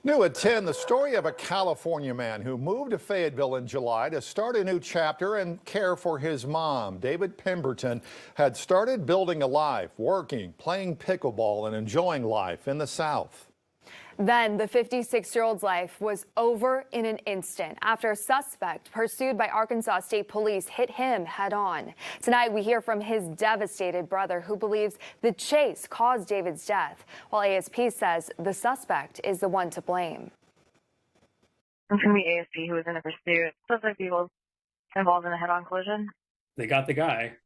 New at 10, the story of a California man who moved to Fayetteville in July to start a new chapter and care for his mom. David Pemberton had started building a life, working, playing pickleball, and enjoying life in the South. Then the 56-year-old's life was over in an instant after a suspect pursued by Arkansas State Police hit him head on. Tonight, we hear from his devastated brother, who believes the chase caused David's death, while ASP says the suspect is the one to blame. It's going to be ASP who was in the pursuit. Suspect people involved in a head-on collision. They got the guy,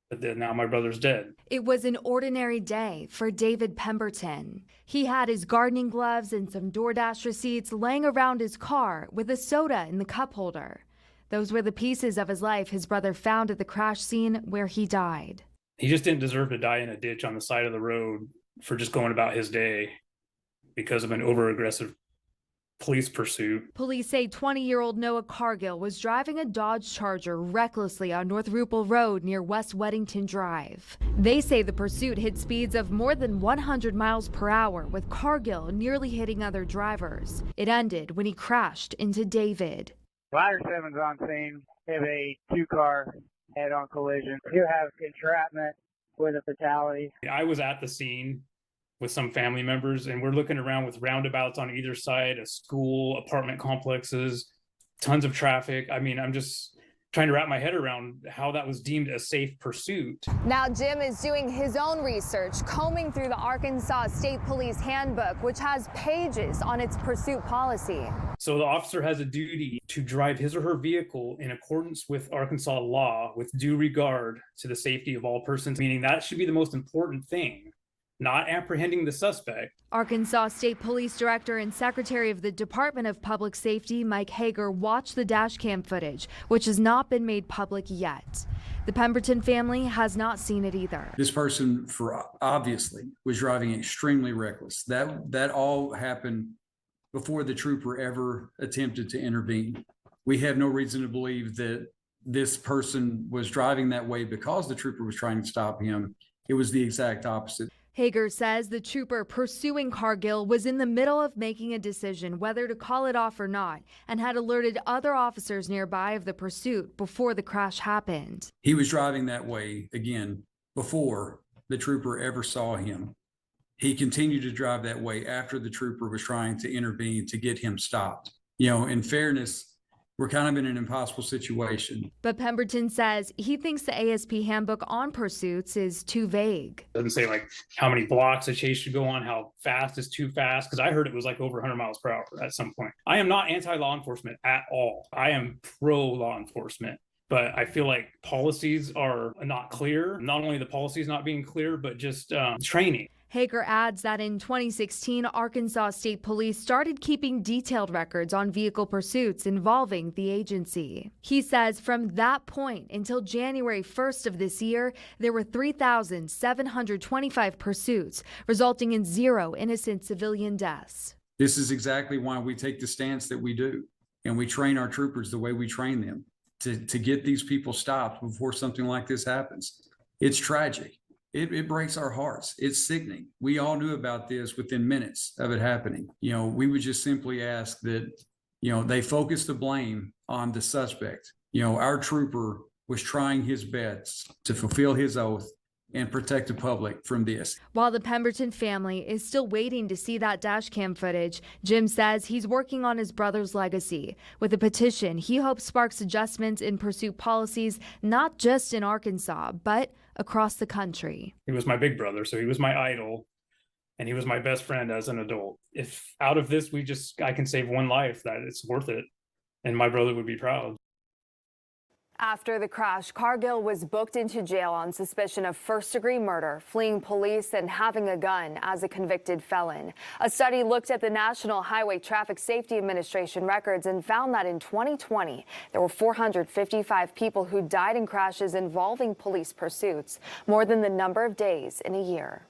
but then now my brother's dead. It was an ordinary day for David Pemberton. He had his gardening gloves and some DoorDash receipts laying around his car with a soda in the cup holder. Those were the pieces of his life his brother found at the crash scene where he died. He just didn't deserve to die in a ditch on the side of the road for just going about his day because of an over-aggressive police pursuit. Police say 20-year-old Noah Cargill was driving a Dodge Charger recklessly on North Rupel Road near West Weddington Drive. They say the pursuit hit speeds of more than 100 miles per hour, with Cargill nearly hitting other drivers. It ended when he crashed into David. Ladder 7's on scene. We have a two-car head-on collision. You have entrapment with a fatality. I was at the scene with some family members, and we're looking around with roundabouts on either side, a school, apartment complexes, tons of traffic. I mean, I'm just trying to wrap my head around how that was deemed a safe pursuit. Now Jim is doing his own research, combing through the Arkansas State Police Handbook, which has pages on its pursuit policy. So the officer has a duty to drive his or her vehicle in accordance with Arkansas law with due regard to the safety of all persons, meaning that should be the most important thing, not apprehending the suspect. Arkansas State Police Director and Secretary of the Department of Public Safety, Mike Hager, watched the dash cam footage, which has not been made public yet. The Pemberton family has not seen it either. This person, obviously, was driving extremely reckless. That all happened before the trooper ever attempted to intervene. We have no reason to believe that this person was driving that way because the trooper was trying to stop him. It was the exact opposite. Hager says the trooper pursuing Cargill was in the middle of making a decision whether to call it off or not, and had alerted other officers nearby of the pursuit before the crash happened. He was driving that way, again, before the trooper ever saw him. He continued to drive that way after the trooper was trying to intervene to get him stopped. You know, in fairness, we're kind of in an impossible situation. But Pemberton says he thinks the ASP handbook on pursuits is too vague. It doesn't say like how many blocks a chase should go on, how fast is too fast, because I heard it was like over 100 miles per hour at some point. I am not anti-law enforcement at all. I am pro-law enforcement. But I feel like policies are not clear. Not only the policies not being clear, but just training. Hager adds that in 2016, Arkansas State Police started keeping detailed records on vehicle pursuits involving the agency. He says from that point until January 1st of this year, there were 3,725 pursuits, resulting in 0 innocent civilian deaths. This is exactly why we take the stance that we do, and we train our troopers the way we train them to get these people stopped before something like this happens. It's tragic. It breaks our hearts. It's sickening. We all knew about this within minutes of it happening. You know, we would just simply ask that, you know, they focus the blame on the suspect. You know, our trooper was trying his best to fulfill his oath and protect the public from this. While the Pemberton family is still waiting to see that dash cam footage, Jim says he's working on his brother's legacy. With a petition, he hopes sparks adjustments in pursuit policies, not just in Arkansas, but across the country. He was my big brother, so he was my idol, and he was my best friend as an adult. If out of this I can save one life, that it's worth it, and my brother would be proud. After the crash, Cargill was booked into jail on suspicion of first-degree murder, fleeing police, and having a gun as a convicted felon. A study looked at the National Highway Traffic Safety Administration records and found that in 2020, there were 455 people who died in crashes involving police pursuits, more than the number of days in a year.